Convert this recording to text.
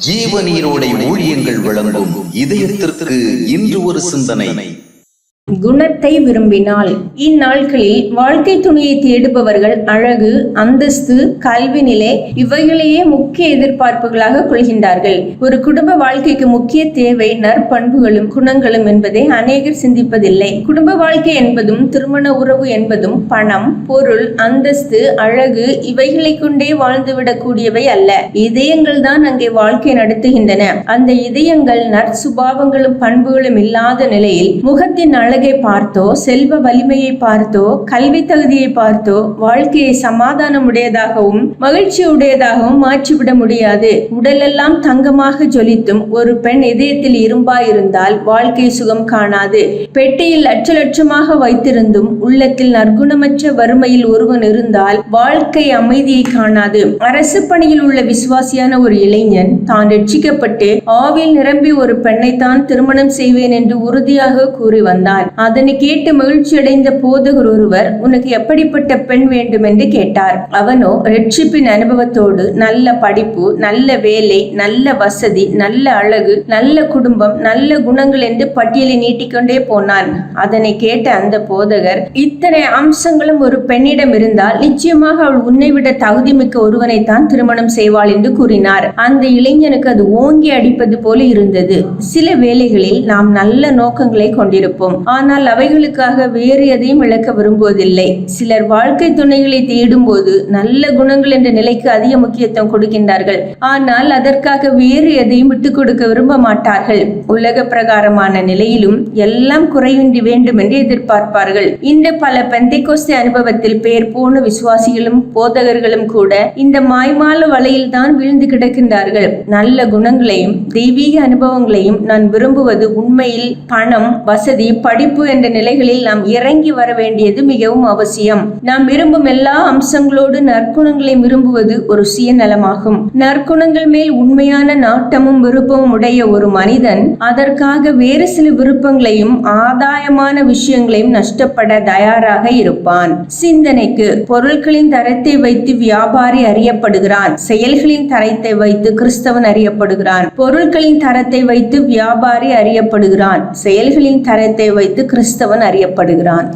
ஜீவநீரோடை ஊழியங்கள் வழங்கும் இதயத்திற்கு இன்று ஒரு சிந்தனை. குணத்தை விரும்பினால். இந்நாட்களில் வாழ்க்கை துணையை தேடுபவர்கள் அழகு, அந்தஸ்து, கல்வி நிலை இவைகளையே முக்கிய எதிர்பார்ப்புகளாக கொள்கின்றார்கள். ஒரு குடும்ப வாழ்க்கைக்கு முக்கிய தேவை நற்பண்புகளும் குணங்களும் என்பதை அநேகர் சிந்திப்பதில்லை. குடும்ப வாழ்க்கை என்பதும் திருமண உறவு என்பதும் பணம், பொருள், அந்தஸ்து, அழகு இவைகளை கொண்டே வாழ்ந்துவிடக் கூடியவை அல்ல. இதயங்கள் தான் அங்கே வாழ்க்கை நடத்துகின்றன. அந்த இதயங்கள் நற்சுபாவங்களும் பண்புகளும் இல்லாத நிலையில் முகத்தின் அழகை பார்த்தோ, செல்வ வலிமையை பார்த்தோ, கல்வி தகுதியை பார்த்தோ வாழ்க்கையை சமாதானம் உடையதாகவும் மகிழ்ச்சி உடையதாகவும் மாற்றிவிட முடியாது. உடலெல்லாம் தங்கமாக ஜொலித்தும் ஒரு பெண் இதயத்தில் இரும்பாயிருந்தால் வாழ்க்கை சுகம் காணாது. பெட்டியில் லட்ச லட்சமாக வைத்திருந்தும் உள்ளத்தில் நற்குணமற்ற வறுமையில் ஒருவன் இருந்தால் வாழ்க்கை அமைதியை காணாது. அரசு பணியில் உள்ள விசுவாசியான ஒரு இளைஞன் தான் ரட்சிக்கப்பட்டு ஆவில் நிரம்பி ஒரு பெண்ணைத்தான் திருமணம் செய்வேன் என்று உறுதியாக கூறி வந்தான். அதனை கேட்டு மகிழ்ச்சி அடைந்த போதகர் ஒருவர், உனக்கு எப்படிப்பட்ட பெண் வேண்டும் என்று கேட்டார். அவனோ ரட்சிப்பின் அனுபவத்தோடு நல்ல படிப்பு, நல்ல வேலை, நல்ல வசதி, நல்ல அழகு, நல்ல குடும்பம், நல்ல குணங்கள் என்று பட்டியலை நீட்டிக்கொண்டே போனான். அதனை கேட்ட அந்த போதகர், இத்தனை அம்சங்களும் ஒரு பெண்ணிடம் இருந்தால் நிச்சயமாக அவள் உன்னை விட தகுதி மிக்க ஒருவனைத்தான் திருமணம் செய்வாள் என்று கூறினார். அந்த இளைஞனுக்கு அது ஓங்கி அடிப்பது போல இருந்தது. சில வேளைகளில் நாம் நல்ல நோக்கங்களை கொண்டிருப்போம், ஆனால் அவைகளுக்காக வேறு எதையும் இழக்க விரும்புவதில்லை. சிலர் வாழ்க்கை துணைகளை தேடும் போது நல்ல குணங்கள் என்ற நிலைக்கு அதிக முக்கியத்துவம் கொடுக்கின்றார்கள். ஆனால் அதற்காக வேறு எதையும் விட்டுக் கொடுக்க விரும்ப மாட்டார்கள். உலக பிரகாரமான நிலையிலும் எல்லாம் குறைவின்றி வேண்டும் என்று எதிர்பார்ப்பார்கள். இந்த பல பெந்தைக்கோஸ்தே அனுபவத்தில் பெயர் போன விசுவாசிகளும் போதகர்களும் கூட இந்த மாய்மால வலையில் தான் வீழ்ந்து கிடக்கின்றார்கள். நல்ல குணங்களையும் தெய்வீக அனுபவங்களையும் நான் விரும்புவது உண்மையில் பணம், வசதி, படிப்பு என்ற நிலைகளில் நாம் இறங்கி வர வேண்டியது மிகவும் அவசியம். நாம் விரும்பும் எல்லா அம்சங்களோடு நற்குணங்களை விரும்புவது ஒரு சுயநலமாகும். நற்குணங்கள் மேல் உண்மையான நாட்டமும் விருப்பமும் உடைய ஒரு மனிதன் அதற்காக வேறு சில விருப்பங்களையும் ஆதாயமான விஷயங்களையும் நஷ்டப்பட தயாராக இருப்பான். சிந்தனைக்கு, பொருட்களின் தரத்தை வைத்து வியாபாரி அறியப்படுகிறான், செயல்களின் தரத்தை வைத்து கிறிஸ்தவன் அறியப்படுகிறான். பொருட்களின் தரத்தை வைத்து வியாபாரி அறியப்படுகிறான், செயல்களின் தரத்தை வைத்து கிறிஸ்தவன் அறியப்படுகிறான்.